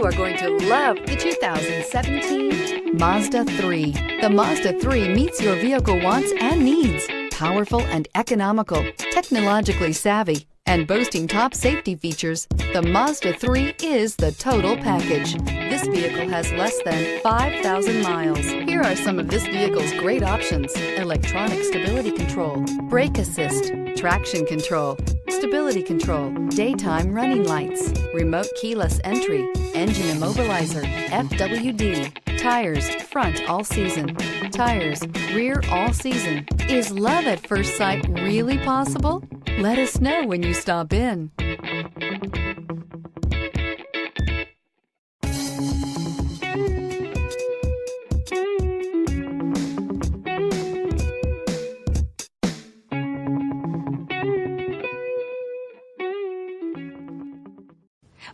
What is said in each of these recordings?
You are going to love the 2017 Mazda 3. The Mazda 3 meets your vehicle wants and needs. Powerful and economical, technologically savvy, and boasting top safety features, the Mazda 3 is the total package. This vehicle has less than 5,000 miles. Here are some of this vehicle's great options: electronic stability control, brake assist, traction control, stability control, daytime running lights, remote keyless entry, engine immobilizer, FWD, tires front all season, tires rear all season. Is love at first sight really possible? Let us know when you stop in.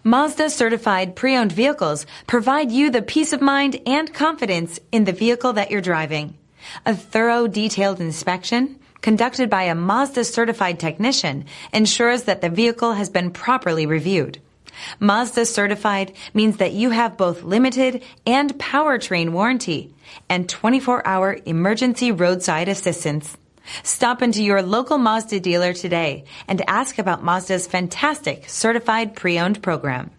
Mazda Certified Pre-Owned vehicles provide you the peace of mind and confidence in the vehicle that you're driving. A thorough, detailed inspection conducted by a Mazda Certified technician ensures that the vehicle has been properly reviewed. Mazda Certified means that you have both limited and Powertrain Warranty and 24-hour emergency roadside assistance. Stop into your local Mazda dealer today and ask about Mazda's fantastic Certified Pre-Owned program.